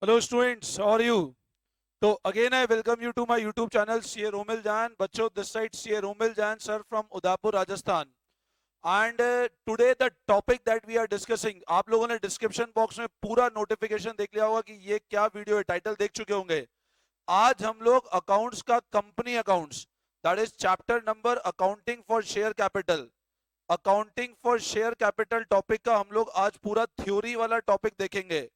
Hello students, how are you? So again I welcome you to my YouTube channel CA Romil Jain. बच्चों this side CA Romil Jain sir from Udaipur Rajasthan. And today the topic that we are discussing, आप लोगों ने description box में पूरा notification देख लिया होगा कि ये क्या वीडियो है, टाइटल देख चुके होंगे। आज हम लोग अकाउंट्स का company accounts, that is chapter number accounting for share capital, accounting for share capital topic का हम लोग आज पूरा थ्योरी वाला टॉपिक देखेंगे।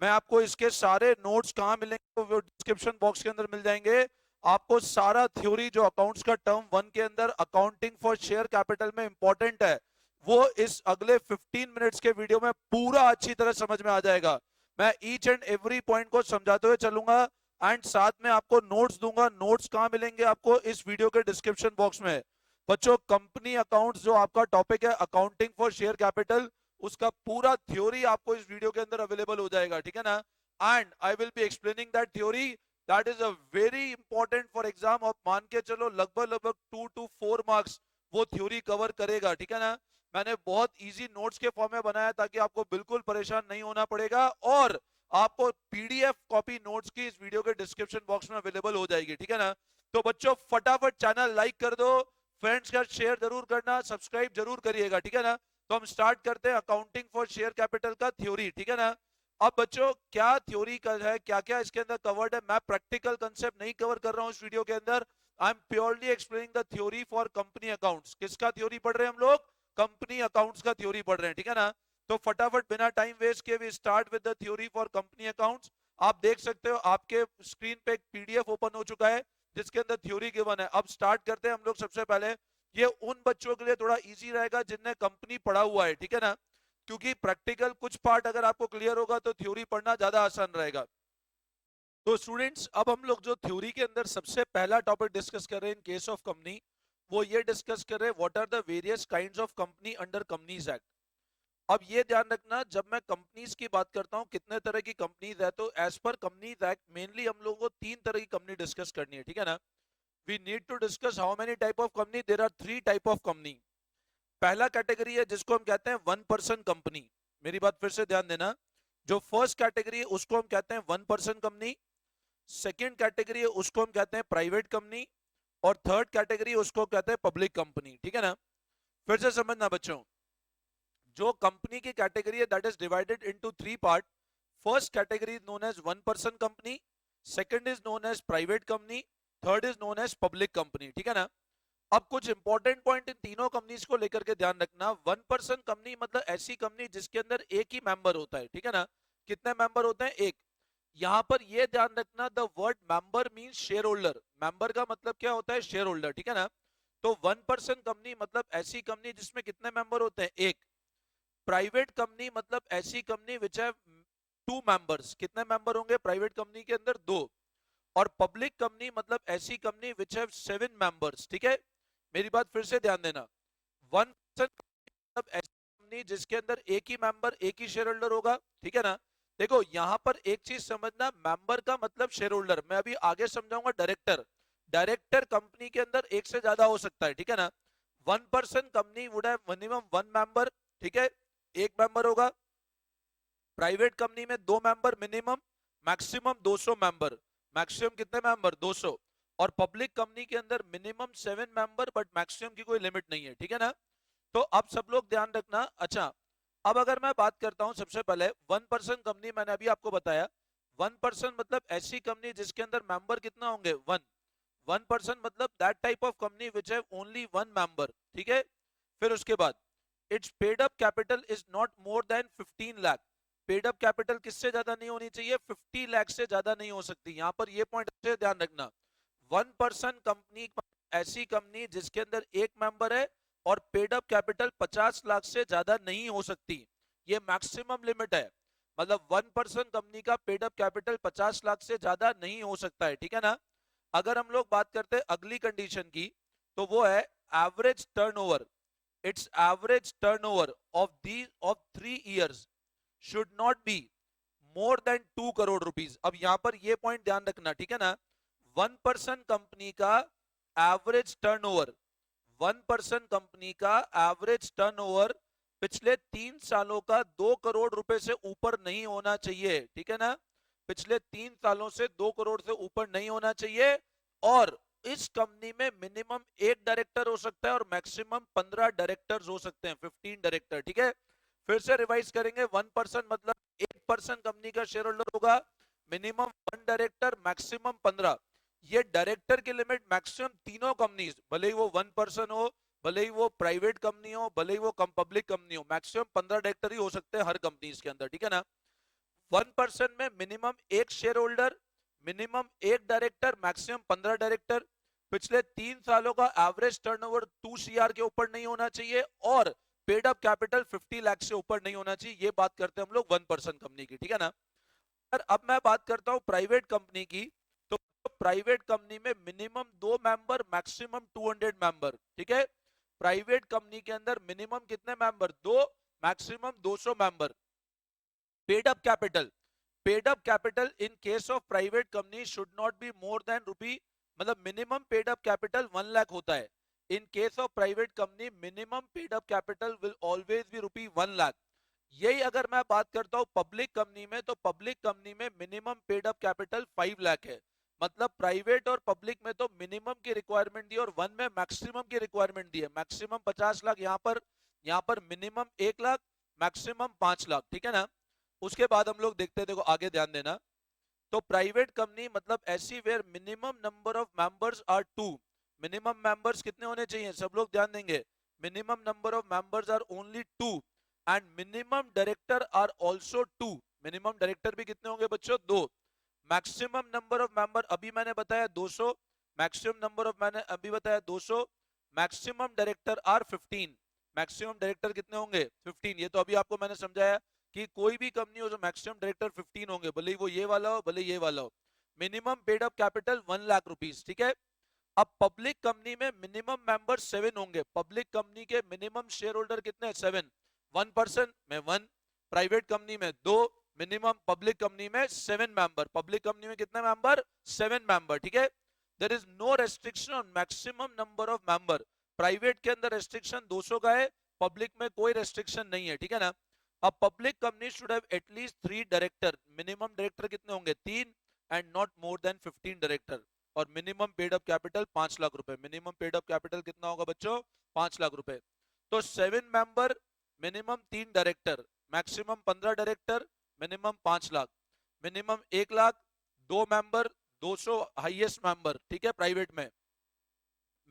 मैं आपको इसके सारे नोट्स कहाँ मिलेंगे, वो डिस्क्रिप्शन बॉक्स के अंदर मिल जाएंगे। आपको सारा थ्योरी जो अकाउंट्स का टर्म वन के अंदर अकाउंटिंग फॉर शेयर कैपिटल में इंपॉर्टेंट है, वो इस अगले 15 मिनट्स के वीडियो में पूरा अच्छी तरह समझ में आ जाएगा। मैं ईच एंड एवरी पॉइंट को समझाते हुए चलूंगा एंड साथ में आपको नोट्स दूंगा। नोट्स कहाँ मिलेंगे आपको? इस वीडियो के डिस्क्रिप्शन बॉक्स में। बच्चों कंपनी अकाउंट्स जो आपका टॉपिक है अकाउंटिंग फॉर शेयर कैपिटल, उसका पूरा थ्योरी आपको इस वीडियो के अंदर अवेलेबल हो जाएगा, ठीक है ना। And I will be explaining that theory, that is a very important for exam. और मान के चलो लगभग 2 to 4 मार्क्स वो थ्योरी कवर करेगा, ठीक है ना। मैंने बहुत इजी नोट्स के फॉर्म में बनाया ताकि आपको बिल्कुल परेशान नहीं होना पड़ेगा, और आपको पीडीएफ कॉपी नोट्स की इस वीडियो के डिस्क्रिप्शन बॉक्स में अवेलेबल हो जाएगी, ठीक है ना। तो बच्चों फटाफट चैनल लाइक कर दो, फ्रेंड्स का शेयर जरूर करना, सब्सक्राइब जरूर करिएगा, ठीक है ना। तो हम स्टार्ट करते हैं अकाउंटिंग फॉर शेयर कैपिटल का थ्योरी, ठीक है ना। अब बच्चों क्या थ्योरी का है, क्या क्या इसके अंदर कवर्ड है, मैं प्रैक्टिकल कंसेप्ट नहीं कवर कर रहा हूं इस वीडियो के अंदर। I am purely explaining the theory for company accounts. किसका थ्योरी पढ़ रहे हैं हम लोग? कंपनी अकाउंट्स का थ्योरी पढ़ रहे हैं, ठीक है ना। तो फटाफट बिना टाइम वेस्ट किए we start with the theory for company accounts. आप देख सकते हो आपके स्क्रीन पे एक पीडीएफ ओपन हो चुका है जिसके अंदर थ्योरी गिवन है। अब स्टार्ट करते हैं हम लोग। सबसे पहले ये उन बच्चों के लिए थोड़ा इजी रहेगा जिनने कंपनी पढ़ा हुआ है, ठीक है ना, क्योंकि प्रैक्टिकल कुछ पार्ट अगर आपको क्लियर होगा तो थ्योरी पढ़ना ज्यादा आसान रहेगा। तो स्टूडेंट्स अब हम लोग जो थ्योरी के अंदर सबसे पहला टॉपिक डिस्कस कर रहे हैं इन केस ऑफ कंपनी, वो ये डिस्कस कर रहे हैं what are the various kinds of company under companies act. अब ये ध्यान रखना, जब मैं कंपनीज की बात करता हूं कितने तरह की कंपनीज है, तो as per companies act mainly हम लोगों को 3 तरह की कंपनी डिस्कस करनी है, ठीक है ना। We need to discuss how many type of company, there are 3 type of company. पहला कैटेगरी है जिसको हम कहते हैं 1 पर्सन कंपनी। मेरी बात फिर से ध्यान देना, जो फर्स्ट कैटेगरी है उसको हम कहते हैं 1 पर्सन कंपनी, सेकेंड कैटेगरी है उसको हम कहते हैं प्राइवेट कंपनी, और थर्ड कैटेगरी उसको कहते हैं पब्लिक कंपनी, ठीक है ना। फिर से समझना बच्चों, जो कंपनी की कैटेगरी है that is divided into 3 part. First category is known as 1 person company, second is known as private company, third is known as public company, ठीक है ना। अब कुछ इंपॉर्टेंट पॉइंट इन तीनों कंपनीज को लेकर के ध्यान रखना। 1 पर्सन कंपनी मतलब ऐसी कंपनी जिसके अंदर एक ही मेंबर होता है, ठीक है ना। कितने मेंबर होते हैं? एक। यहां पर यह ध्यान रखना, the word member means share holder. Member का मतलब क्या होता है? शेयर होल्डर, ठीक है ना। तो 1 पर्सन कंपनी मतलब ऐसी कंपनी जिसमें कितने मेंबर होते हैं? एक। प्राइवेट कंपनी मतलब ऐसी कंपनी विच हैव 2 मेंबर्स। कितने मेंबर होंगे प्राइवेट कंपनी के अंदर? 2। और पब्लिक कंपनी मतलब ऐसी कंपनी विच हैव 7 मेंबर्स, ठीक है। मेरी बात फिर से ध्यान देना, 1 पर्सन मतलब ऐसी कंपनी जिसके अंदर एक ही मेंबर, एक ही शेयर होल्डर होगा, ठीक है ना। देखो यहां पर एक चीज समझना, मेंबर का मतलब शेयर होल्डर, मैं अभी आगे समझाऊंगा डायरेक्टर। डायरेक्टर कंपनी के अंदर एक से ज्यादा हो सकता है, ठीक है ना। 1 person company would have minimum 1 member, ठीक है, एक मेंबर होगा। प्राइवेट कंपनी में 2 member minimum, maximum 200 member. Maximum कितने मेंबर? 200। और पब्लिक कंपनी के अंदर मिनिमम 7 मेंबर बट मैक्सिमम की कोई लिमिट नहीं है, ठीक है ना। तो अब सब लोग ध्यान रखना। अच्छा, अब अगर मैं बात करता हूं सबसे पहले 1 पर्सन कंपनी, मैंने अभी आपको बताया 1 पर्सन मतलब ऐसी कंपनी जिसके अंदर मेंबर कितना होंगे? 1। 1 पर्सन मतलब that type of company which have only 1 member, ठीक है। फिर उसके बाद it's paid up capital is not more than 15 lakh. Paid up capital किससे ज्यादा नहीं होनी चाहिए? 50 लाख से ज्यादा नहीं हो सकती। यहां पर ये पॉइंट अच्छे ध्यान रखना। 1 पर्सन कंपनी ऐसी कंपनी जिसके अंदर एक मेंबर है और पेड अप कैपिटल 50 लाख से ज्यादा नहीं हो सकती। ये मैक्सिमम लिमिट है, मतलब 1 पर्सन कंपनी का पेड अप कैपिटल 50 लाख से ज्यादा नहीं हो सकता है, ठीक है ना। अगर हम लोग बात करते हैं अगली कंडीशन की, तो वो है average turnover. It's average turnover of these of 3 years should not be more than 2 crore rupees. अब यहां पर ये पॉइंट ध्यान रखना, ठीक है ना। 1 पर्सन कंपनी का एवरेज टर्नओवर, 1 पर्सन कंपनी का एवरेज टर्नओवर पिछले 3 सालों का 2 करोड़ रुपए से ऊपर नहीं होना चाहिए, ठीक है ना। पिछले 3 सालों से 2 करोड़ से ऊपर नहीं होना चाहिए, और इस कंपनी में मिनिमम 1 डायरेक्टर हो सकता है और मैक्सिमम 15 डायरेक्टर्स हो सकते हैं, 15 डायरेक्टर। ठीक है, फिर से रिवाइज करेंगे। 1% मतलब 1% कंपनी का शेयर होल्डर होगा, मिनिमम 1 डायरेक्टर, मैक्सिमम 15। ये डायरेक्टर की लिमिट मैक्सिमम तीनों कंपनीज, भले ही वो 1% हो, भले ही वो प्राइवेट कंपनी हो, भले ही वो पब्लिक कंपनी हो, मैक्सिमम 15 डायरेक्टर ही हो सकते हैं हर कंपनीज के अंदर। ठीक है ना, 1% में minimum 1 share holder, minimum 1 director, maximum 15 director. पिछले 3 सालों का एवरेज टर्नओवर 2 सीआर के ऊपर नहीं होना चाहिए, और पेड अप कैपिटल 50 लाख से ऊपर नहीं होना चाहिए। ये बात करते हैं हम लोग 1% कंपनी की। ठीक है ना, अब मैं बात करता हूं प्राइवेट कंपनी की। तो प्राइवेट कंपनी में मिनिमम 2 मेंबर, मैक्सिमम 200 मेंबर। ठीक है, प्राइवेट कंपनी के अंदर मिनिमम कितने member? 2, maximum 200 member. Paid up capital, paid up capital in case of private company should not be more than rupee, मतलब minimum paid up capital 1 lakh होता है। In case of private company minimum paid up capital will always be rupee 1 lakh. यही अगर मैं बात करता हूं public company में, तो पब्लिक कंपनी में minimum paid up capital 5 lakh है। मतलब प्राइवेट और पब्लिक में तो मिनिमम की रिक्वायरमेंट दी और वन में मैक्सिमम की रिक्वायरमेंट दी है। मैक्सिमम 50 लाख, यहाँ पर मिनिमम 1 लाख, मैक्सिमम 5 लाख। ठीक है ना, उसके बाद हम लोग देखते हैं, देखो आगे ध्यान देना। तो प्राइवेट कंपनी मतलब ऐसी where minimum number of members are 2। Minimum members कितने होने चाहिए? सब लोग ध्यान देंगे। Minimum number of members are only 2, and minimum director are also 2। Minimum director भी कितने होंगे बच्चों? 2। मैक्सिमम नंबर ऑफ मेंबर अभी मैंने बताया 200, मैक्सिमम नंबर ऑफ मैंने अभी बताया 200, maximum director are 15। Maximum director कितने होंगे? 15। ये तो अभी आपको मैंने समझाया कि कोई भी कंपनी हो तो मैक्सिमम डायरेक्टर 15 होंगे, भले ही वो ये वाला हो, भले ये वाला हो। Minimum paid up capital 1 lakh rupees. ठीक है, अब पब्लिक कंपनी में मिनिमम मेंबर 7 होंगे। पब्लिक कंपनी के मिनिमम शेयर होल्डर कितने? 7। 1% में 1, प्राइवेट कंपनी में 2, मिनिमम पब्लिक कंपनी में 7 मेंबर। पब्लिक कंपनी में कितने मेंबर? 7 मेंबर। ठीक है, there is no restriction on maximum number of member. Private के अंदर रेस्ट्रिक्शन 200 का है, पब्लिक में कोई रेस्ट्रिक्शन नहीं है। ठीक है ना, अब public company should have at least 3 director. Minimum director कितने होंगे? 3, and not more than 15 director. और minimum paid up capital 5 lakh रुपए। मिनिमम पेड अप कैपिटल कितना होगा बच्चों? 5 लाख रुपए। तो 7 member, minimum 3 director, maximum 15 director, minimum 5 lakh, minimum 1 lakh, 2 member, 200 highest member. ठीक है, प्राइवेट में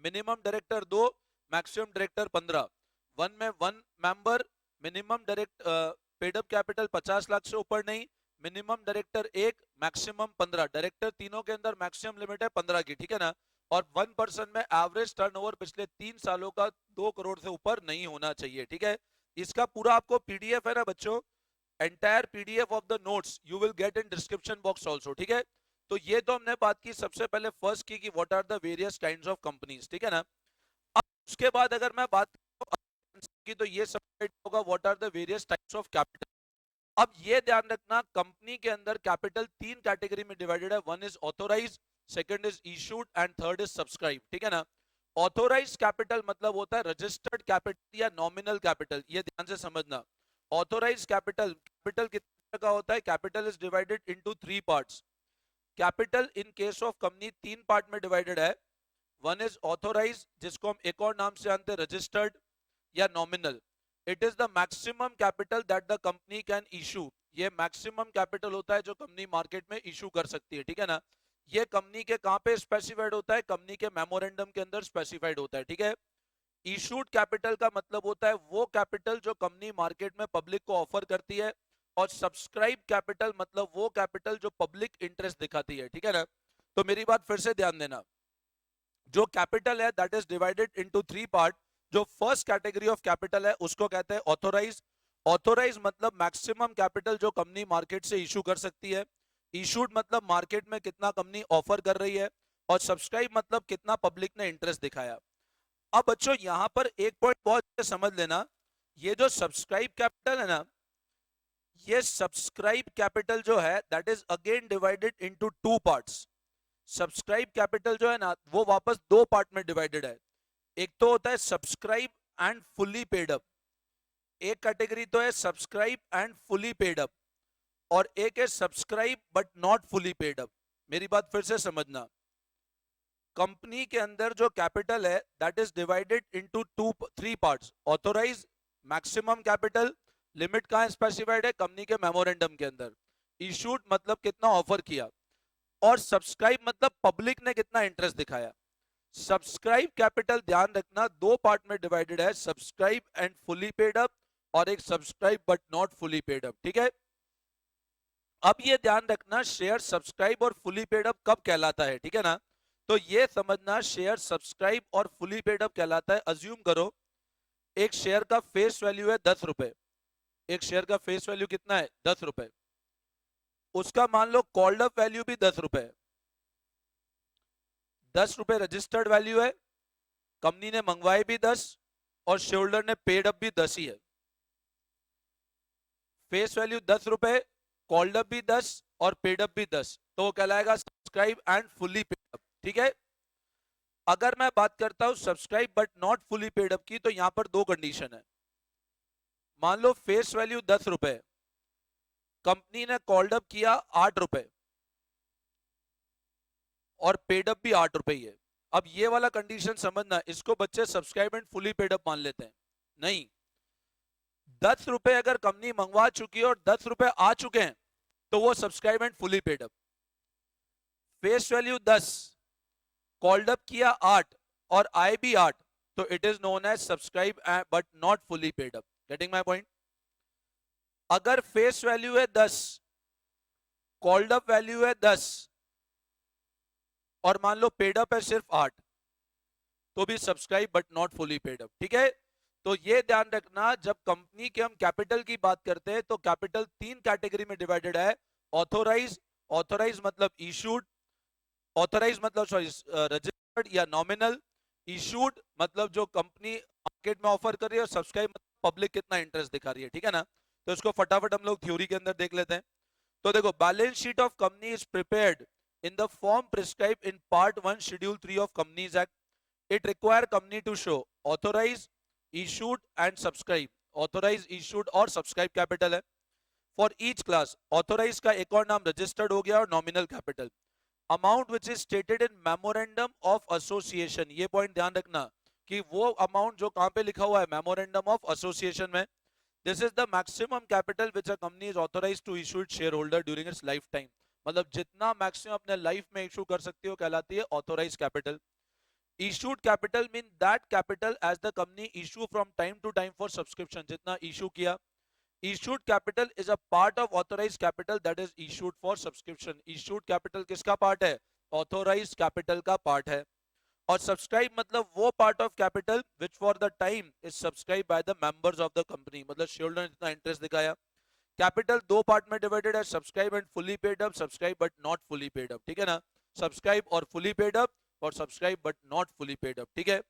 मिनिमम डायरेक्टर 2, मैक्सिमम डायरेक्टर 15। 1 में 1 member, minimum direct paid up capital 50 lakh से ऊपर नहीं, मिनिमम डायरेक्टर 1, मैक्सिमम 15। डायरेक्टर तीनों के अंदर मैक्सिमम लिमिट है 15 की। ठीक है ना, और 1% में एवरेज टर्नओवर पिछले 3 सालों का 2 करोड़ से ऊपर नहीं होना चाहिए। ठीक है, इसका पूरा आपको पीडीएफ है ना बच्चों, entire PDF of the notes you will get in description box also. ठीक है, तो ये तो हमने बात की सबसे पहले फर्स्ट की कि what are the various kinds of companies. ठीक है ना, अब उसके बाद अगर मैं बात की तो ये सब होगा what are the various types of capital. अब ये ध्यान रखना, कंपनी के अंदर कैपिटल 3 कैटेगरी में डिवाइडेड है। One is authorise, second is issued, and third is subscribe. ठीक है ना, ऑथोराइज कैपिटल मतलब होता है रजिस्टर्ड कैपिटल या नॉमिनल कैपिटल। ये ध्यान से समझना, ऑथोराइज कैपिटल, कैपिटल कितने का होता है? Capital is divided into 3 parts. Capital in case of company 3 part में डिवाइडेड है। वन इज ऑथोराइज, जिसको हम एक और नाम से जानते हैं रजिस्टर्ड या nominal. It is the maximum capital that the company can issue. ये मैक्सिमम कैपिटल होता है जो कंपनी मार्केट में इशू कर सकती है। ठीक है ना, ये कंपनी के कहां पे स्पेसिफाइड होता है? कंपनी के मेमोरेंडम के अंदर स्पेसिफाइड होता है। ठीक है, इशूड कैपिटल का मतलब होता है वो कैपिटल जो कंपनी मार्केट में पब्लिक को ऑफर करती है, और सब्सक्राइब कैपिटल मतलब वो कैपिटल जो पब्लिक इंटरेस्ट दिखाती है। ठीक है ना, तो मेरी बात फिर से ध्यान देना, जो कैपिटल है that is divided into 3 part. जो फर्स्ट कैटेगरी ऑफ कैपिटल है उसको कहते हैं ऑथोराइज। ऑथोराइज मतलब मैक्सिमम कैपिटल जो कंपनी मार्केट से इशू कर सकती है। इशूड मतलब मार्केट में कितना कंपनी ऑफर कर रही है, और सब्सक्राइब मतलब कितना पब्लिक ने इंटरेस्ट दिखाया। अब बच्चों यहां पर एक पॉइंट बहुत समझ लेना, ये जो सब्सक्राइब कैपिटल है ना, ये सब्सक्राइब कैपिटल जो है that is again divided into 2 parts. Subscribe capital जो है ना वो वापस 2 पार्ट में डिवाइडेड है। एक तो होता है subscribe and fully paid up, एक कैटेगरी तो है subscribe and fully paid up, और एक है subscribe but not fully paid up. मेरी बात फिर से समझना, कंपनी के अंदर जो कैपिटल है that is divided into two three parts, authorise, maximum capital, limit कहां स्पेसिफाइड है, कंपनी के मेमोरेंडम के अंदर, इशूड मतलब कितना ऑफर किया, और सब्सक्राइब मतलब पब्लिक ने कितना इंटरेस्ट दिखाया। सब्सक्राइब कैपिटल ध्यान रखना दो पार्ट में डिवाइडेड है, subscribe and fully paid up और एक subscribe but not fully paid up, ठीक है। अब ये ध्यान रखना शेयर सब्सक्राइब और फुली पेड अप कब कहलाता है, ठीक है ना। तो ये समझना शेयर सब्सक्राइब और फुली पेड अप कहलाता है, अज्यूम करो एक शेयर का फेस वैल्यू है 10 रुपए, एक शेयर का फेस वैल्यू कितना है 10 रुपए, उसका मान लो कॉल्ड अप वैल्यू भी 10 रुपए है, 10 रुपए रजिस्टर्ड वैल्यू है, कंपनी ने मंगवाए भी 10 और शेयर होल्डर ने पेड अप भी 10 ही है। फेस वैल्यू 10 रुपए, कॉल्ड अप भी 10 और पेड अप भी 10, तो वो कहलाएगा subscribe and fully paid up, ठीक है। अगर मैं बात करता हूं subscribe but not fully paid up की, तो यहां पर दो कंडीशन है। मान लो फेस वैल्यू 10 रुपए, कंपनी ने कॉल्ड अप किया 8 रुपए और पेड अप भी 8 रुपए ही है। अब ये वाला कंडीशन समझना, इसको बच्चे subscribe and fully paid up मान लेते हैं, नहीं। 10 रुपए अगर कंपनी मंगवा चुकी है और 10 रुपए आ चुके हैं तो वो subscribe and fully paid up. Face value 10, called up किया 8 और आए भी 8, तो it is known as subscribe but not fully paid up. Getting my point. अगर फेस वैल्यू है 10, कॉल्ड अप वैल्यू है 10 और मान लो पेड अप है सिर्फ 8, तो भी subscribe but not fully paid up, ठीक है। तो ये ध्यान रखना जब कंपनी के हम कैपिटल की बात करते हैं तो कैपिटल तीन कैटेगरी में डिवाइडेड है, ऑथोराइज, ऑथोराइज मतलब इशूड, ऑथोराइज मतलब सॉरी रजिस्टर्ड या नॉमिनल, इशूड मतलब जो कंपनी मार्केट में ऑफर कर रही है, और सब्सक्राइब मतलब पब्लिक कितना इंटरेस्ट दिखा रही है, ठीक है ना। तो इसको फटाफट हम लोग थ्योरी के अंदर देख लेते हैं। तो देखो, balance sheet of company is prepared in the form prescribe in part 1 schedule 3 of companies act. It require company to show authorise, issued and subscribe, authorise, issued और सब्सक्राइब कैपिटल है फॉर ईच क्लास। ऑथोराइज का एक और नाम registered हो गया और nominal capital. Amount which is stated in memorandum of association, ये पॉइंट ध्यान रखना कि वो अमाउंट जो कहां पे लिखा हुआ है मेमोरेंडम ऑफ एसोसिएशन में, this is the maximum capital which a company is authorized to issue it share holder during its life time. मतलब जितना मैक्सिमम अपने लाइफ में इशू कर सकती है कहलाती है authorize capital. Issued capital mean that capital as the company issue from time to time for subscription, जितना इशू किया। Issued capital is a part of authorized capital that is issued for subscription. Issued capital किसका part है? Authorized capital का part है। और subscribe मतलब वो part of capital which for the time is subscribed by the members of the company, मतलब shareholder ने जितना interest दिखाया। कैपिटल दो पार्ट में डिवाइडेड है, subscribe and fully paid up, subscribe but not fully paid up, ठीक है ना। सब्सक्राइब और फुली पेड अप और subscribe but not fully paid up, ठीक है।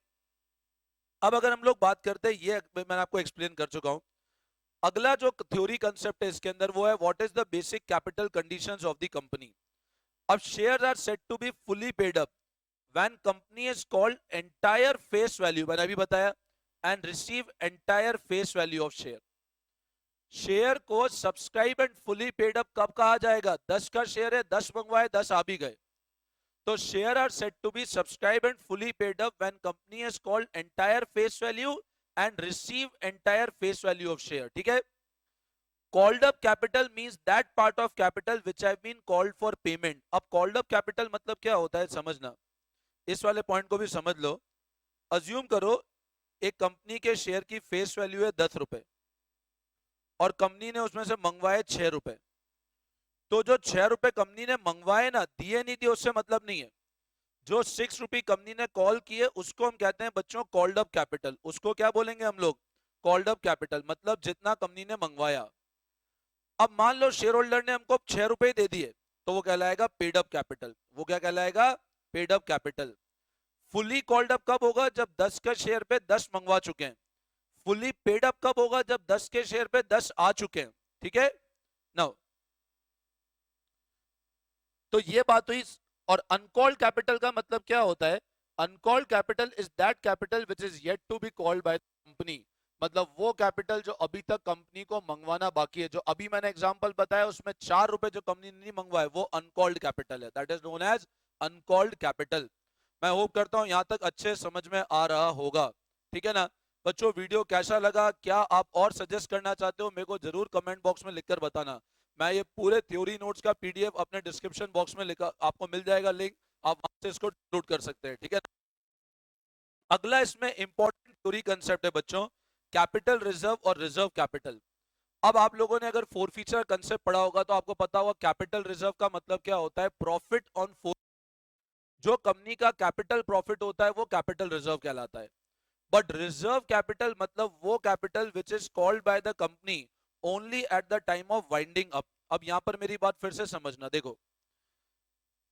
अब अगर हम लोग बात करते हैं, ये मैंने आपको एक्सप्लेन कर चुका हूं। अगला जो थ्योरी कंसेप्ट है इसके अंदर वो है what is the basic capital conditions of the company. अब shares are set to be fully paid up when company is called entire face value, मैंने अभी बताया, and receive entire face value of share. Share को subscribe and fully paid up कब कहा जाएगा? 10 का share है, 10 मंगवाए, 10 आ भी गए, तो share are set to be subscribe and fully paid up when company is called entire face value and receive entire face value of share, ठीक है। Called up capital means that part of capital which have been called for payment. अब called up capital मतलब क्या होता है समझना, इस वाले पॉइंट को भी समझ लो। अज्यूम करो एक कंपनी के शेयर की फेस वैल्यू है 10 रुपए और कंपनी ने उसमें से मंगवाए 6 रुपए। तो जो 6 रुपए कंपनी ने मंगवाए ना, दिए नहीं दिए उससे मतलब नहीं है। जो 6 रुपए कंपनी ने कॉल किए उसको हम कहते हैं बच्चों कॉल्ड अप कैपिटल। उसको क्या बोलेंगे हम लोग? कॉल्ड अप कैपिटल, मतलब जितना कंपनी ने मंगवाया। अब मान लो शेयर होल्डर ने हमको 6 रुपए दे दिए, तो वो कहलाएगा पेड अप कैपिटल। वो क्या कहलाएगा? Paid up capital. Fully called up कब होगा? जब 10 के शेयर पे 10 मंगवा चुके हैं। फुली पेड अप कब होगा? जब 10 के शेयर पे 10 आ चुके हैं, ठीक है ना। तो ये बात हुई। और अनकॉल्ड कैपिटल का मतलब क्या होता है? Uncalled capital is that capital which is yet to be called by company. मतलब वो कैपिटल जो अभी तक कंपनी को मंगवाना बाकी है, जो अभी मैंने एग्जांपल बताया उसमें 4 रुपए जो कंपनी ने नहीं मंगवाए वो अनकॉल्ड कैपिटल है, that is known as uncalled capital. मैं होप करता हूं यहां तक अच्छे समझ में आ रहा होगा, ठीक है ना बच्चों। वीडियो कैसा लगा, क्या आप और सजेस्ट करना चाहते हो, मेरे को जरूर कमेंट बॉक्स में लिखकर बताना। मैं ये पूरे थ्योरी नोट्स का पीडीएफ अपने डिस्क्रिप्शन बॉक्स में लिखा आपको मिल जाएगा लिंक, आप वहां से इसको डाउनलोड कर सकते हैं, ठीक है। अगला इसमें इंपॉर्टेंट थ्योरी कंसेप्ट है बच्चों, कैपिटल रिजर्व और रिजर्व कैपिटल। अब आप लोगों ने अगर फोर फीचर कंसेप्ट पढ़ा होगा तो आपको पता होगा कैपिटल रिजर्व का मतलब क्या होता है, प्रॉफिट ऑन फोर। जो कंपनी का कैपिटल प्रॉफिट होता है वो कैपिटल रिजर्व कहलाता है। बट रिजर्व कैपिटल मतलब वो capital which is called by the company only at the time of winding up. अब यहां पर मेरी बात फिर से समझना, देखो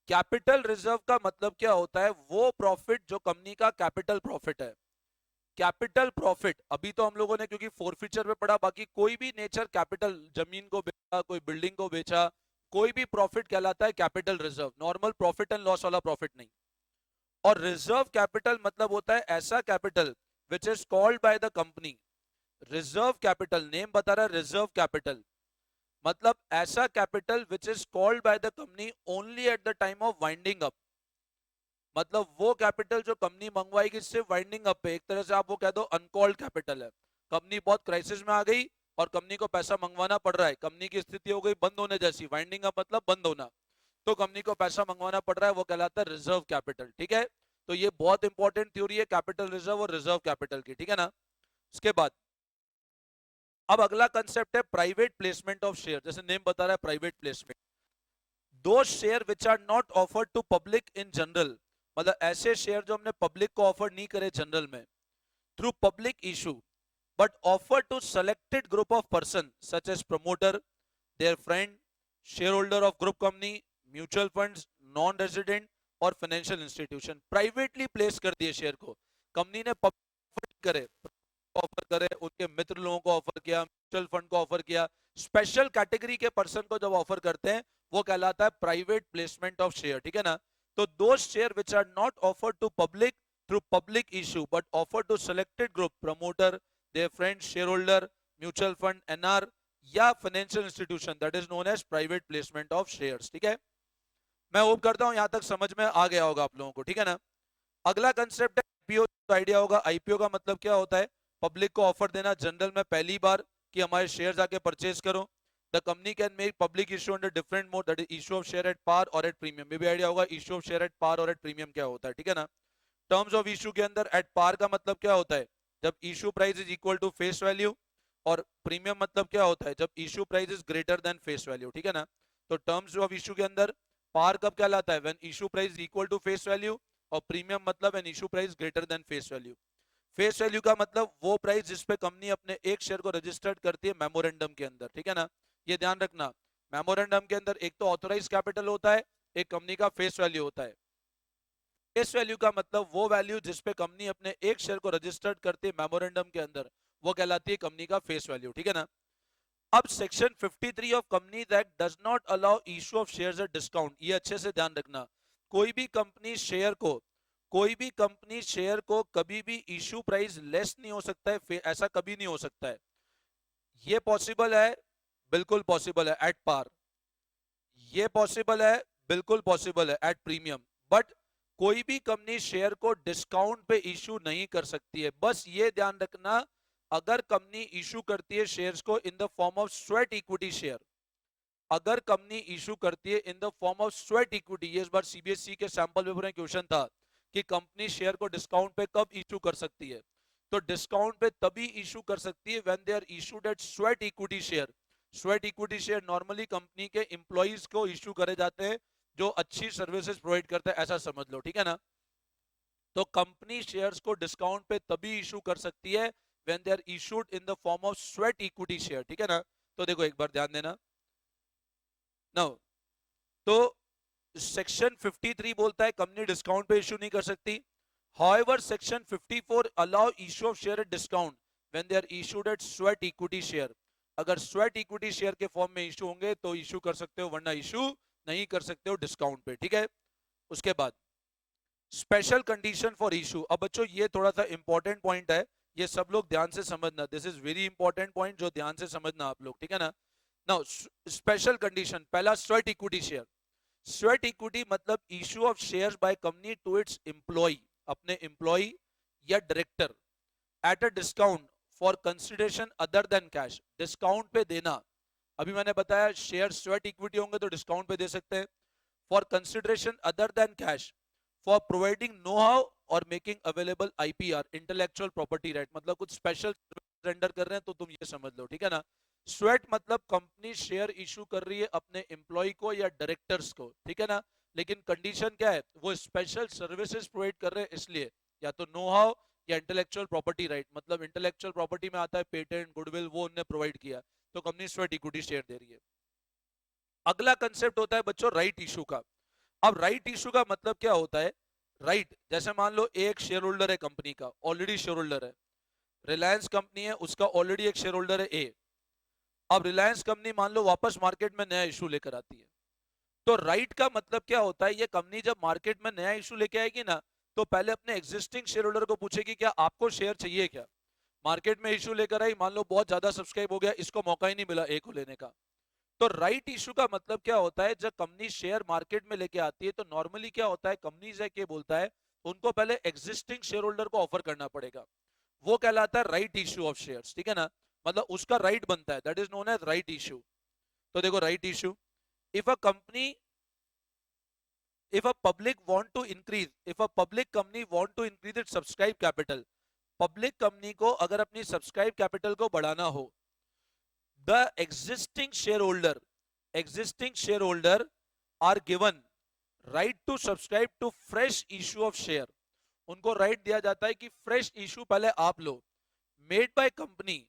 कैपिटल रिजर्व का मतलब क्या होता है, वो प्रॉफिट जो कंपनी का कैपिटल प्रॉफिट है। कैपिटल प्रॉफिट अभी तो हम लोगों ने क्योंकि फोरफीचर में पढ़ा, बाकी कोई भी नेचर कैपिटल, जमीन को बेचा, कोई बिल्डिंग को बेचा, कोई भी प्रॉफिट कहलाता है capital reserve, normal profit and loss वाला प्रॉफिट नहीं। और रिजर्व कैपिटल मतलब होता है ऐसा capital which is called by the company. Reserve capital name बता रहा है, रिजर्व कैपिटल मतलब ऐसा capital which is called by the company only at the time of winding up. मतलब वो कैपिटल जो कंपनी मंगवाएगी सिर्फ वाइंडिंग अप पे, एक तरह से आप वो कह दो अनकॉल्ड कैपिटल है। कंपनी बहुत क्राइसिस में आ गई और कंपनी को पैसा मंगवाना पड़ रहा है, कंपनी की स्थिति हो गई बंद होने जैसी, वाइंडिंग अप मतलब बंद होना, तो कंपनी को पैसा मंगवाना पड़ रहा है, वो कहलाता है रिजर्व कैपिटल, ठीक है। तो ये बहुत इंपॉर्टेंट थ्योरी है कैपिटल रिजर्व और रिजर्व कैपिटल की, ठीक है ना। उसके बाद अब अगला कंसेप्ट है प्राइवेट प्लेसमेंट ऑफ शेयर, जैसे नेम बता रहा है प्राइवेट प्लेसमेंट। दो share which are not offered to public in general, मतलब ऐसे शेयर जो हमने पब्लिक को ऑफर नहीं करे जनरल में, through public issue, but offered to selected group of person such as promoter, their friend, shareholder of group company, mutual funds, non resident और financial institution. Privately place कर दिए share को, company ने public करे, offer करे, उनके मित्र लोगों को ऑफर किया, म्यूचुअल फंड को ऑफर किया, स्पेशल कैटेगरी के पर्सन को जब ऑफर करते हैं वो कहलाता है प्राइवेट प्लेसमेंट ऑफ शेयर, ठीक है ना। तो दो share which are not offered to public through public issue but offer to selected group, promoter, their friend, share holder, mutual fund, NR या financial institution, that is known as private placement of shares, ठीक है। मैं hope करता हूं यहां तक समझ में आ गया होगा आप लोगों को, ठीक है ना। अगला कंसेप्ट है आईपीओ, आइडिया होगा आईपीओ का मतलब क्या होता है, पब्लिक को ऑफर देना जनरल में पहली बार कि हमारे शेयर आके परचेज करो। The company can make public issue under different mode, that is issue of share at par और एट प्रीमियम। मे भी आइडिया होगा issue of share at par और एट प्रीमियम क्या होता है, ठीक है ना। टर्म्स ऑफ इशू के अंदर एट पार का मतलब क्या होता है, जब issue price is equal to face value, और प्रीमियम मतलब क्या होता है, जब issue price is greater than face value, ठीक है ना। तो टर्म्स ऑफ इशू के अंदर पार कब कहलाता है, when issue price equal to face value, और प्रीमियम मतलब when issue price greater than face value. Face value का मतलब वो प्राइस जिस पे कंपनी अपने एक शेयर को रजिस्टर्ड करती है मेमोरेंडम के अंदर, ठीक है ना। ये ध्यान रखना, मेमोरेंडम के अंदर एक तो ऑथोराइज कैपिटल होता है, एक कंपनी का फेस वैल्यू होता है। फेस वैल्यू का मतलब वो वैल्यू जिस पे कंपनी अपने एक शेयर को रजिस्टर्ड करती है मेमोरेंडम के अंदर, वो कहलाती है कंपनी का फेस वैल्यू, ठीक है ना। अब section 53 of companies act does not allow issue of shares at discount, ये अच्छे से ध्यान रखना। कोई भी कंपनी शेयर को, कोई भी कंपनी शेयर को कभी भी इशू प्राइस लेस नहीं हो सकता है, ऐसा कभी नहीं हो सकता है। ये पॉसिबल है, बिल्कुल पॉसिबल है एट पार, ये पॉसिबल है, बिल्कुल पॉसिबल है एट प्रीमियम, बट कोई भी कंपनी शेयर को डिस्काउंट पे इशू नहीं कर सकती है। बस ये ध्यान रखना, अगर कंपनी इशू करती है शेयर्स को इन the form of sweat equity share, अगर कंपनी इशू करती है इन the form of sweat equity, ये इस बार सीबीएसई के सैंपल पेपर में क्वेश्चन था कि कंपनी शेयर को डिस्काउंट पे कब इशू कर सकती है, तो डिस्काउंट पे तभी इशू कर सकती है when they are issued at sweat equity share. Sweat equity share normally company के एम्प्लॉइज को इशू करे जाते हैं जो अच्छी सर्विसेज प्रोवाइड करते हैं, ऐसा समझ लो, ठीक है ना। तो कंपनी शेयर्स को डिस्काउंट पे तभी इशू कर सकती है when they are issued in the form of sweat equity share, ठीक है ना। तो देखो एक बार ध्यान देना नो, तो सेक्शन 53 बोलता है कंपनी डिस्काउंट पे इशू नहीं कर सकती। However, section 54 allow issue of share at discount when they are issued at sweat equity share। अगर स्वेट इक्विटी शेयर के फॉर्म में इशू होंगे तो इशू कर सकते हो, वरना इशू नहीं कर सकते हो डिस्काउंट पे, ठीक है। उसके बाद स्पेशल कंडीशन फॉर इशू, अब बच्चों ये थोड़ा सा इंपॉर्टेंट पॉइंट है ये सब लोग ध्यान से समझना, this is very important point जो ध्यान से समझना आप लोग, ठीक है ना। नाउ स्पेशल कंडीशन, पहला sweat equity share. Sweat equity मतलब issue of shares by company to its employee, अपने एम्प्लॉय या director at a discount for consideration other than cash, discount पे देना। अभी मैंने बताया शेयर स्वेट इक्विटी होंगे तो डिस्काउंट पे दे सकते हैं। For consideration other than cash, for providing know how or making available IPR, intellectual property right, मतलब कुछ स्पेशल रेंडर कर रहे हैं तो तुम ये समझ लो, ठीक है ना। स्वेट मतलब कंपनी शेयर इशू कर रही है अपने एम्प्लॉय को या डायरेक्टर्स को, ठीक है ना। लेकिन कंडीशन क्या है, वो स्पेशल सर्विसेज प्रोवाइड कर रहे हैं इसलिए, या तो नो हाउ या इंटेलेक्चुअल प्रॉपर्टी राइट, मतलब इंटेलेक्चुअल प्रॉपर्टी में आता है पेटेंट गुडविल, वो उन्होंने प्रोवाइड किया तो कंपनी स्वेट इक्विटी शेयर दे रही है। अगला कंसेप्ट होता है बच्चों राइट इशू का। अब राइट इशू का मतलब क्या होता है, राइट जैसे मान लो एक शेयर होल्डर है कंपनी का, ऑलरेडी शेयर होल्डर है, रिलायंस कंपनी है उसका ऑलरेडी एक शेयर होल्डर है ए। अब रिलायंस कंपनी मान लो वापस मार्केट में नया इशू लेकर आती है, तो राइट का मतलब क्या होता है, ये कंपनी जब मार्केट में नया इशू लेके आएगी ना, तो पहले अपने एग्जिस्टिंग शेयर होल्डर को पूछेगी क्या आपको शेयर चाहिए क्या। मार्केट में इशू लेकर आई, मान लो बहुत ज्यादा सब्सक्राइब हो गया, इसको मौका ही नहीं मिला ए को लेने का। तो राइट इशू का मतलब क्या होता है, जब कंपनी शेयर मार्केट में लेके आती है तो नॉर्मली क्या होता है, कंपनीज है क्या बोलता है, उनको पहले एग्जिस्टिंग शेयर होल्डर को ऑफर करना पड़ेगा, वो कहलाता है राइट इशू ऑफ शेयर्स, ठीक है ना। मतलब उसका राइट बनता है, that is known as right issue. तो देखो right issue, if a company, if a public want to increase, if a public company want to increase its subscribe capital, public company को अगर अपनी सब्सक्राइब कैपिटल को बढ़ाना हो, the existing shareholder are given right to subscribe to fresh issue of share, उनको right दिया जाता है कि फ्रेश इशू पहले आप लो, made by company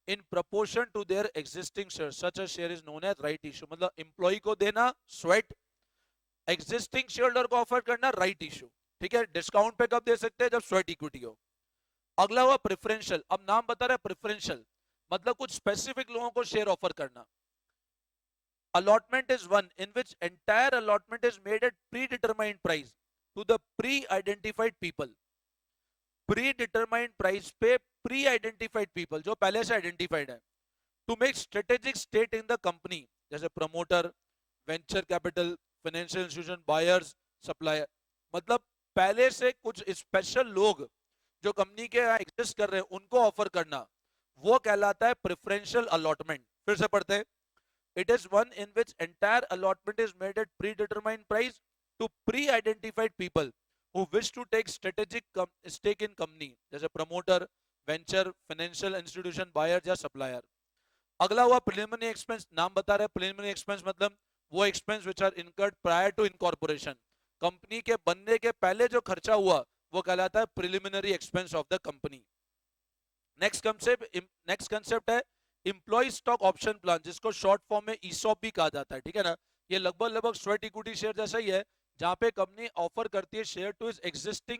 in proportion to their existing share, such a share is known as right issue, मतलब employ को देना स्वेट, एग्जिस्टिंग शेयर होल्डर को ऑफर करना राइट इशू, ठीक है। डिस्काउंट पे कब दे सकते हैं, जब स्वेट इक्विटी हो। अगला हुआ प्रेफरेंशियल, अब नाम बता रहा है प्रेफरेंशियल, मतलब कुछ स्पेसिफिक लोगों को शेयर ऑफर करना। allotment is one in which entire allotment is made at predetermined price to the pre-identified people, pre-determined price पे प्री-आइडेंटिफाइड पीपल जो पहले से आइडेंटिफाइड है, to make strategic state in the company, जैसे promoter, venture capital, financial institution, buyers, supplier, मतलब पहले से कुछ स्पेशल लोग जो कंपनी के एग्जिस्ट कर रहे हैं उनको ऑफर करना, वो कहलाता है प्रेफरेंशियल अलॉटमेंट। फिर से पढ़ते हैं, it is one in which entire allotment is made at pre determined price to pre identified people who wish to take strategic stake in company, जैसे promoter, venture, financial institution, buyer या supplier. अगला हुआ preliminary expense, नाम बता रहे हैं preliminary expense मतलब वो expense which are incurred prior to incorporation, company के बनने के पहले जो खर्चा हुआ वो कहलाता है preliminary expense of the company. Next concept है एम्प्लॉय स्टॉक ऑप्शन प्लान, जिसको शॉर्ट फॉर्म में ईसॉप भी कहा जाता है, ठीक है ना। ये लगभग स्वेट इक्विटी शेयर जैसा ही है, जहां पे कंपनी ऑफर करती है share to is existing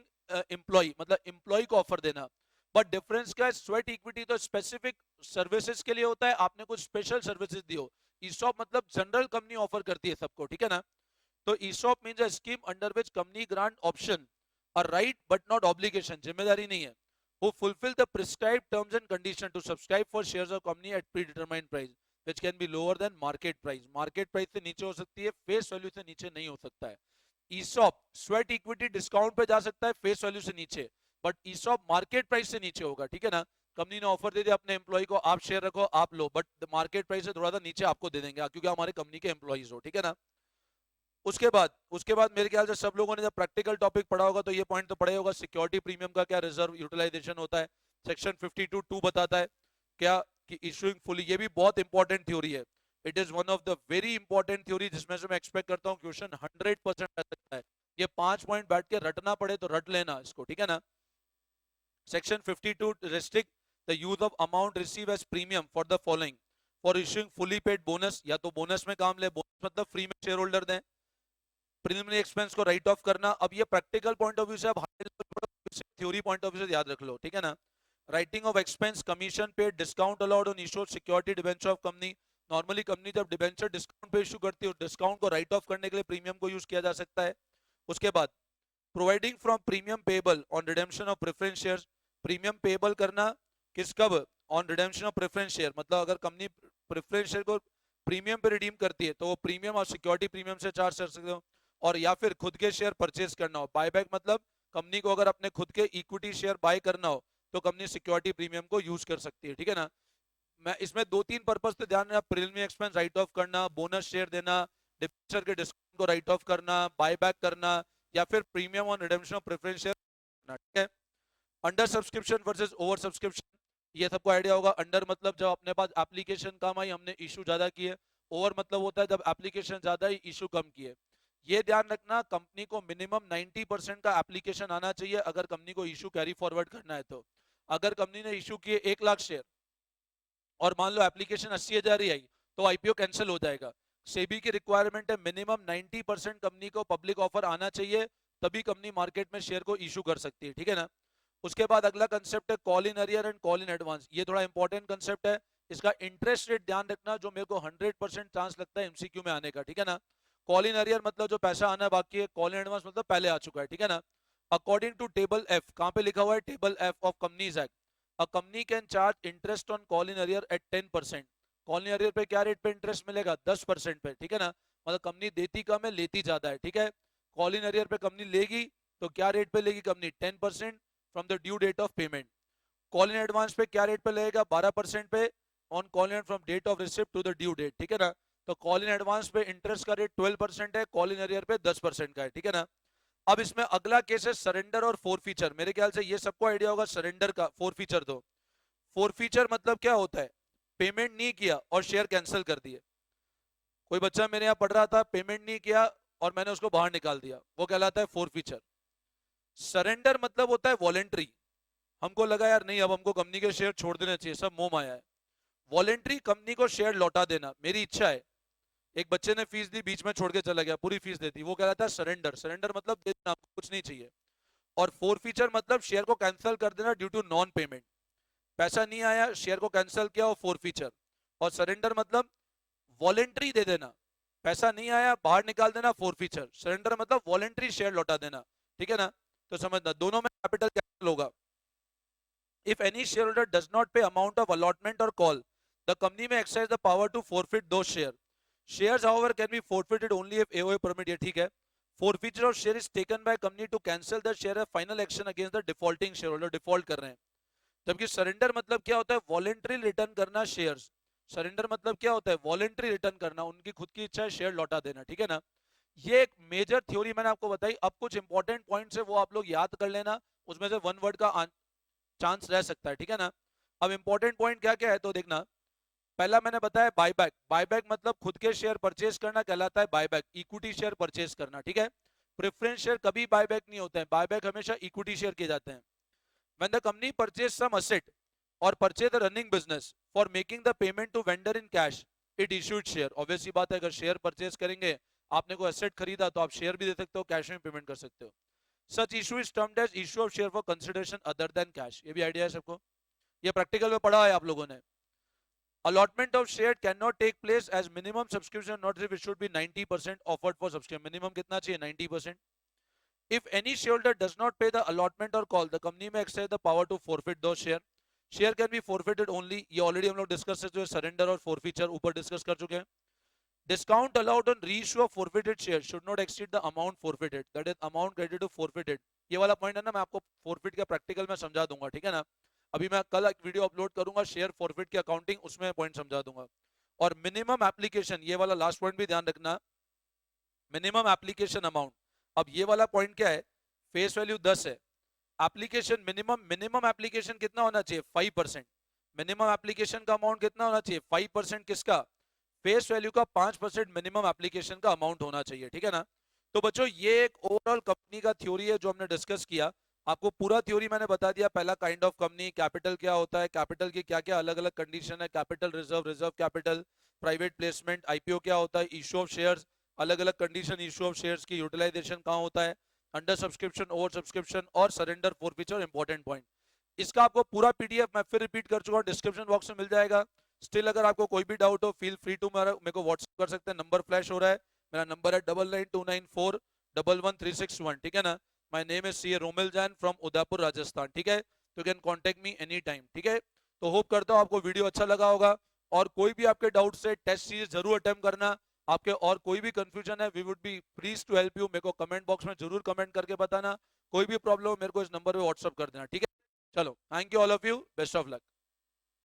employ, मतलब एम्प्लॉय को ऑफर देना। बट डिफरेंस क्या है, स्वेट इक्विटी तो स्पेसिफिक सर्विसेज के लिए होता है, आपने कुछ स्पेशल सर्विसेज दी हो, ईसॉप मतलब जनरल कंपनी ऑफर करती है सबको, ठीक है ना। तो ESOP means a scheme under which company grant option a right but not obligation, जिम्मेदारी नहीं है, who fulfill the prescribed terms and condition to subscribe for shares of company at predetermined price which can be lower than market price, market price से नीचे हो सकती है, face value से नीचे नहीं हो सकता है। ईसॉप स्वेट इक्विटी डिस्काउंट पे जा सकता है फेस वैल्यू से नीचे, बट ईसॉप मार्केट प्राइस से नीचे होगा, ठीक है ना। कंपनी ने ऑफर दे दिया अपने एम्प्लॉय को, आप शेयर रखो आप लो, बट मार्केट प्राइस से थोड़ा सा नीचे आपको दे देंगे क्योंकि हमारे कंपनी के एम्प्लॉइज हो, ठीक है ना। उसके बाद मेरे ख्याल से सब लोगों ने जब प्रैक्टिकल टॉपिक पढ़ा होगा तो ये पॉइंट तो पढ़ा होगा, सिक्योरिटी प्रीमियम का क्या रिजर्व यूटिलाइजेशन होता है, सेक्शन 52(2) बताता है क्या कि इशूइंग फुली, ये भी बहुत इंपॉर्टेंट थ्योरी है, it is one of the very important theory जिसमें से मैं एक्सपेक्ट करता हूँ क्वेश्चन 100% आ सकता है। ये 5 पॉइंट बैठ के रटना पड़े तो रट लेना इसको, ठीक है ना। Section 52 restrict the use of amount received as premium for the following, for issuing fully paid bonus, या तो बोनस में काम ले, बोनस मतलब फ्री में शेयर होल्डर दें, प्रीलिमिनरी एक्सपेंस को राइट ऑफ करना। अब ये प्रैक्टिकल पॉइंट ऑफ व्यू से, अब थ्योरी पॉइंट ऑफ व्यू से याद रख लो, ठीक है ना। Writing of expense, commission paid, discount allowed on issue security debenture of company, normally company जब डिबेंचर डिस्काउंट पे इशू करती है, डिस्काउंट को राइट ऑफ करने के लिए प्रीमियम को यूज किया जा सकता है। उसके बाद providing from premium payable on redemption of preference shares, premium payable करना किस कब, on redemption of preference share, मतलब अगर कंपनी प्रेफरेंस शेयर को प्रीमियम पे रिडीम करती है तो वो प्रीमियम और सिक्योरिटी प्रीमियम से चार्ज कर सकते हो। और या फिर खुद के शेयर परचेज करना हो, बायबैक मतलब कंपनी को अगर अपने खुद के इक्विटी शेयर बाय करना हो तो कंपनी सिक्योरिटी प्रीमियम को यूज कर सकती है, ठीक है ना। मैं इसमें दो तीन पर्पस पे ध्यान रखना, प्रीलिमिनरी एक्सपेंस राइट ऑफ करना, बोनस शेयर देना, डिबेंचर के डिस्काउंट को राइट ऑफ करना, बायबैक करना, या फिर premium on redemption of preference share, ठीक है। Under subscription versus over subscription, ये सबको आइडिया होगा। अंडर मतलब जब अपने पास एप्लीकेशन कम आई, हमने इशू ज्यादा किए। ओवर मतलब होता है जब एप्लीकेशन ज्यादा ही इशू कम किए। ये ध्यान रखना, कंपनी को मिनिमम 90% का एप्लीकेशन आना चाहिए अगर कंपनी को इशू कैरी फॉरवर्ड करना है तो। अगर कंपनी ने इशू किए 1 लाख शेयर और मान लो एप्लीकेशन 80,000 ही आई तो आईपीओ कैंसिल हो जाएगा। सेबी की रिक्वायरमेंट है मिनिमम 90% कंपनी को पब्लिक ऑफर आना चाहिए, तभी कंपनी मार्केट में शेयर को इशू कर सकती है, ठीक है ना। उसके बाद अगला कंसेप्ट है call in arrear and call in advance. ये थोड़ा इंपॉर्टेंट कंसेप्ट है, इसका इंटरेस्ट रेट ध्यान रखना, जो मेरे को 100% चांस लगता है एमसीक्यू में आने का, ठीक है ना। कॉल इन अरियर मतलब जो पैसा आना बाकी है, कॉल इन एडवांस मतलब पहले आ चुका है, ठीक है ना। अकॉर्डिंग टू टेबल एफ, कहां पे लिखा हुआ है, table F of companies act, a company can charge interest on call in arrear at 10%। Call in arrear पे क्या रेट पे इंटरेस्ट मिलेगा, 10% पे, ठीक है ना। मतलब कंपनी देती कम है लेती ज्यादा है, ठीक है। कॉल इन अरियर पे कंपनी लेगी तो क्या रेट पे लेगी company, 10% from the due date of payment. Call in advance पे क्या रेट पे लगेगा, 12% पे on call in from date of receipt to the due date, ठीक है ना। तो कॉल इन एडवांस पे इंटरेस्ट का रेट 12% है, कॉल इन अरियर पे 10% का है, ठीक है ना। अब इसमें अगला केस है सरेंडर और फोर फीचर। मेरे ख्याल से ये सबको आइडिया होगा सरेंडर का, फोर फीचर दो। फोर फीचर मतलब क्या होता है, पेमेंट नहीं किया और शेयर कैंसिल कर दिए। कोई बच्चा मेरे यहाँ पढ़ रहा था, पेमेंट नहीं किया और मैंने उसको बाहर निकाल दिया, वो कहलाता है फोर फीचर। सरेंडर मतलब होता है वॉलेंट्री, हमको लगा यार नहीं अब हमको कंपनी के शेयर छोड़ देना चाहिए, सब मोह माया है। वॉलेंट्री कंपनी को शेयर लौटा देना, मेरी इच्छा है, एक बच्चे ने फीस दी बीच में छोड़ के चला गया, पूरी फीस देती, वो कहलाता है सरेंडर। सरेंडर मतलब दे देना, कुछ नहीं चाहिए। और फोर फीचर मतलब शेयर को कैंसिल कर देना ड्यू टू नॉन पेमेंट, पैसा नहीं आया शेयर को कैंसिल किया और फोर फीचर। और सरेंडर मतलब वॉलेंट्री दे देना, पैसा नहीं आया बाहर निकाल देना, फोर फीचर। सरेंडर मतलब वॉलेंट्री शेयर लौटा देना, ठीक है ना। तो समझना दोनों में कैपिटल कैपिटल होगा। If any shareholder does not pay amount of allotment or call, the company may exercise the power to forfeit those shares. Shares, however, can be forfeited only if AOA permit. ये ठीक है। Forfeiture of share is taken by company to cancel the share, a final action against the defaulting shareholder, default कर रहे हैं। जबकि surrender मतलब क्या होता है, वॉलेंट्री रिटर्न करना शेयर्स। सरेंडर मतलब क्या होता है, वॉलेंट्री रिटर्न करना, उनकी खुद की इच्छा है शेयर लौटा देना, ठीक है ना। ये एक मेजर थ्योरी मैंने आपको बताई। अब कुछ इंपॉर्टेंट पॉइंट्स है वो आप लोग याद कर लेना, उसमें से वन वर्ड का चांस रह सकता है, ठीक है ना। अब इंपॉर्टेंट पॉइंट क्या क्या है तो देखना। पहला मैंने बताया बायबैक, बायबैक मतलब खुद के शेयर परचेज करना कहलाता है बायबैक, इक्विटी शेयर परचेज करना, ठीक है। प्रेफरेंस शेयर कभी बायबैक नहीं होते हैं, बायबैक हमेशा इक्विटी शेयर किए जाते हैं। When the company purchase some asset or purchase the running business for making the payment to vendor in cash, it issued share. Obvious सी बात है, अगर शेयर परचेज करेंगे, आपने कोई एसेट खरीदा तो आप शेयर भी दे सकते हो, कैश में पेमेंट कर सकते हो। Such issue is termed as issue of share for consideration other than cash, ये भी आइडिया है सबको, ये प्रैक्टिकल में पढ़ा है आप लोगों ने। Allotment of share can not take place as minimum subscription not if it should be 90% offered for subscription. Minimum कितना चाहिए, 90%। If any shareholder does not pay the allotment or call, the company may exercise the power to forfeit दो share. Share can be forfeited only, ये already हम लोग discuss कर चुके हैं, surrender और फॉरफीचर ऊपर डिस्कस कर चुके हैं। Discount allowed on reissue of forfeited shares should not exceed the amount forfeited, that is amount credited to forfeited। ये वाला पॉइंट है ना, मैं आपको forfeit का प्रैक्टिकल में समझा दूंगा, ठीक है ना। अभी मैं कल एक वीडियो अपलोड करूंगा शेयर फॉरफिट की अकाउंटिंग, उसमें पॉइंट समझा दूंगा। और मिनिमम एप्लीकेशन, ये वाला लास्ट पॉइंट भी ध्यान रखना, मिनिमम एप्लीकेशन अमाउंट। अब ये वाला पॉइंट क्या है, फेस वैल्यू 10 है, एप्लीकेशन मिनिमम, मिनिमम एप्लीकेशन कितना होना चाहिए, 5%। मिनिमम एप्लीकेशन का अमाउंट कितना होना चाहिए, 5% किसका, फेस वैल्यू का 5% मिनिमम एप्लीकेशन का अमाउंट होना चाहिए, ठीक है ना। तो बच्चों ये एक ओवरऑल कंपनी का थ्योरी है जो हमने डिस्कस किया। आपको पूरा थ्योरी मैंने बता दिया, पहला काइंड ऑफ कंपनी, कैपिटल क्या होता है, कैपिटल की क्या क्या अलग अलग कंडीशन है, capital reserve, reserve capital, private placement, IPO क्या होता है, इशू ऑफ शेयर्स, अलग अलग कंडीशन इशू ऑफ शेयर्स की, यूटिलाइजेशन कहाँ होता है, अंडर सब्सक्रिप्शन, ओवर सब्सक्रिप्शन, और सरेंडर, फॉरफीचर, इंपॉर्टेंट पॉइंट। इसका आपको पूरा पीडीएफ मैं फिर रिपीट कर चुका हूँ, डिस्क्रिप्शन बॉक्स में मिल जाएगा। स्टिल अगर आपको कोई भी डाउट हो, फील फ्री टू मेरे को व्हाट्सएप कर सकते हैं, नंबर फ्लैश हो रहा है, मेरा नंबर है 9929411361, ठीक है ना। My name is C A Romil Jain from Udaipur Rajasthan, ठीक है। You can contact me any time, ठीक है। तो होप करता हूँ आपको वीडियो अच्छा लगा होगा, और कोई भी आपके डाउट से टेस्ट सीरीज जरूर अटेम्प्ट करना। आपके और कोई भी कंफ्यूजन है, we would be please to help you. मेरे को कमेंट बॉक्स में जरूर कमेंट करके बताना। कोई भी प्रॉब्लम हो मेरे को इस नंबर पे व्हाट्सअप कर देना, ठीक है। चलो, thank you all of you, best of luck.